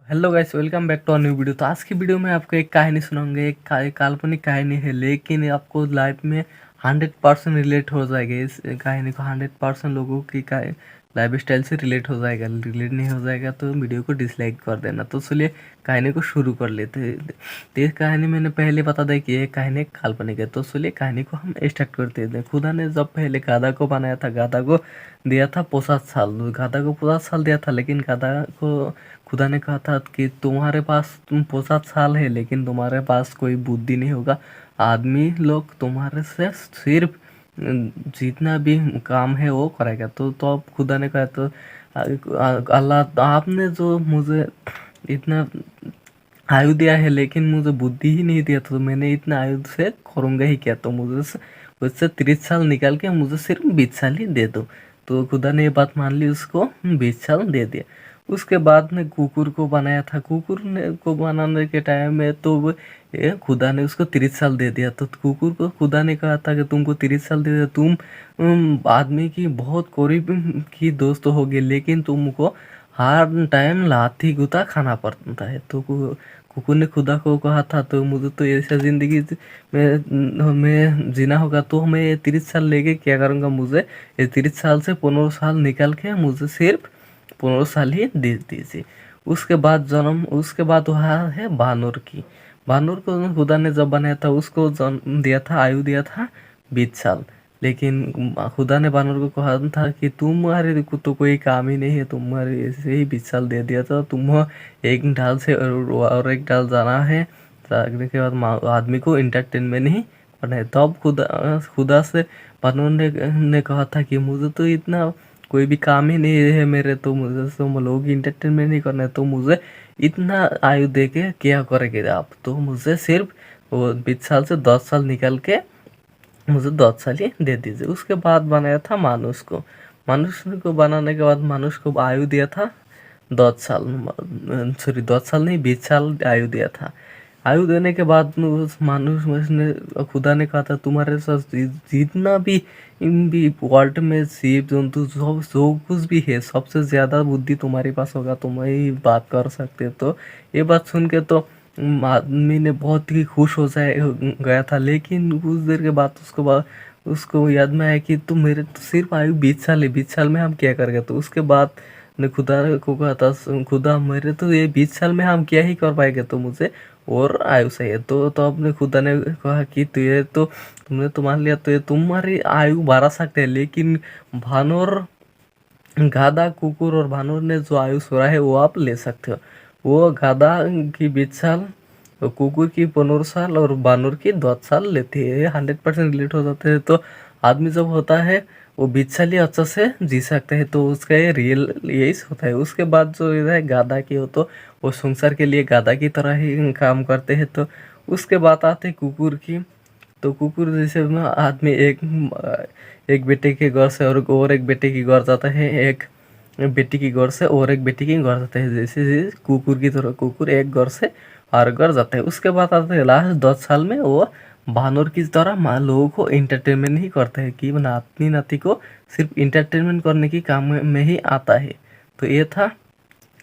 Hello guys, welcome back to a new video. तो आज की वीडियो में आपको एक कहानी सुनाऊंगा। काल्पनिक कहानी है, लेकिन आपको लाइफ में 100% रिलेट हो जाएगा। इस कहानी को 100% लोगों की लाइफ स्टाइल से रिलेट हो जाएगा। रिलेट नहीं हो जाएगा तो वीडियो को डिसलाइक कर देना। तो चलिए कहानी को शुरू कर लेते हैं। तो ये कहानी मैंने पहले बता दिया कि ये कहानी काल्पनिक है। तो चलिए कहानी को हम स्टार्ट करते हैं। खुदा ने जब पहले गाधा को बनाया था, गाधा को दिया था 50 साल। गाधा को 50 साल दिया था, लेकिन गाधा को खुदा ने कहा था कि तुम्हारे पास 50 साल है, लेकिन तुम्हारे पास कोई बुद्धि नहीं होगा। आदमी लोग तुम्हारे से सिर्फ जितना भी काम है वो करेगा। तो अब खुदा ने कहा, तो अल्लाह आपने जो मुझे इतना आयु दिया है, लेकिन मुझे बुद्धि ही नहीं दिया, तो मैंने इतना आयु से करूँगा ही क्या। तो मुझे उससे 30 साल निकाल के मुझे सिर्फ 20 साल ही दे दो। तो खुदा ने ये बात मान ली, उसको 20 साल दे दिया। उसके बाद में कुकुर को बनाया था। कुकुर ने को बनाने के टाइम में तो खुदा ने उसको 30 साल दे दिया। तो कुकुर को खुदा ने कहा था कि तुमको 30 साल दे दिया, तुम आदमी की बहुत करीब की दोस्त होगी, लेकिन तुमको हर टाइम लाठी गुता खाना पड़ता है। तो कुकुर ने खुदा को कहा था, तो मुझे तो ऐसा ज़िंदगी में जीना होगा, तो मैं ये 30 साल लेके क्या करूँगा। मुझे ये 30 साल से 15 साल निकाल के मुझे सिर्फ 15 साल ही दे दीजिए। उसके बाद वहाँ है बानर की। बानर को खुदा ने जब बनाया था, उसको जन्म दिया था, आयु दिया था 20 साल। लेकिन खुदा ने बानर को कहा था कि तुम्हारे को तो कोई काम ही नहीं है, तुम्हारे ऐसे ही 20 साल दे दिया था, तुम एक डाल से और एक डाल जाना है। जाने के बाद आदमी को इंटरटेनमेंट नहीं करना है। तब खुदा खुदा से बानर ने कहा था कि मुझे तो इतना कोई भी काम ही नहीं है मेरे, तो मुझे तो लोग इंटरटेनमेंट नहीं करना है, तो मुझे इतना आयु दे के क्या करेंगे आप। तो मुझे सिर्फ वो 20 साल से 10 साल निकाल के मुझे 10 साल ही दे दीजिए। उसके बाद बनाया था मानुष को। मनुष्य को बनाने के बाद मनुष्य को आयु दिया था 10 साल। सॉरी, 10 साल नहीं, 20 साल आयु दिया था। आयु देने के बाद में उस मानुष ने खुदा ने कहा था, तुम्हारे साथ जितना भी वर्ल्ड में जीव जंतु जो कुछ भी है, सबसे ज़्यादा बुद्धि तुम्हारे पास होगा, तुम ही बात कर सकते हो। तो ये बात सुन के तो आदमी ने बहुत ही खुश हो गया था। लेकिन कुछ देर के बाद उसको याद में आया कि तुम मेरे तो सिर्फ आयु 20 साल है, 20 साल में हम क्या करेंगे। तो उसके बाद ने खुदा को कहा था, खुदा मेरे तो ये 20 साल में हम क्या ही कर पाएंगे, तो मुझे और आयु चाहिए। तो अपने खुदा ने कहा कि तुमने तो मान लिया, तो ये तुम्हारी आयु बढ़ा सकते हैं, लेकिन भानोर गाधा, कुकुर और भानोर ने जो आयु सोरा है वो आप ले सकते हो। वो गाधा की 20 साल, कुकुर की 15 साल और बानर की 10 साल लेती है। 100% रिलेट हो जाते हैं। तो आदमी जब होता है वो 20 साल ही अच्छा से जी सकते हैं। तो उसका ये रियल यही होता है। उसके बाद जो है गाधा की हो, तो वो संसार के लिए गाधा की तरह ही काम करते हैं। तो उसके बाद आते हैं कुकुर की। तो कुकुर जैसे ना आदमी एक बेटे के घर से और एक बेटे की घर जाता है, एक बेटी की घर से और एक बेटी की घर जाता है। जैसे कुकुर की तरह कुकुर एक घर से हर घर जाता है। उसके बाद आता है लास्ट 10 साल में वो बानर की तरह लोगों को इंटरटेनमेंट ही करता है, कि नाती नाती को सिर्फ इंटरटेनमेंट करने की काम में ही आता है। तो ये था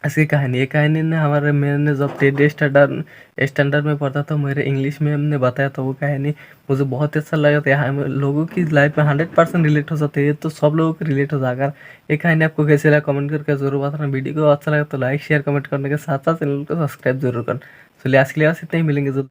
ऐसी कहानी। ये कहानी ने मैंने जब 10th स्टैंडर्ड में पढ़ता था, मेरे इंग्लिश में हमने बताया था। वो कहानी मुझे बहुत अच्छा लगा था। यहाँ लोगों की लाइफ में 100% रिलेट हो सकते हैं, तो सब लोगों को रिलेट हो जाएगा। ये कहानी आपको कैसे लगा कमेंट करके जरूर बताना। वीडियो को अच्छा लगा तो लाइक शेयर कमेंट करने के साथ साथ चैनल को सब्सक्राइब जरूर करना। चलिए आज के लिए बस इतना ही, मिलेंगे जल्द।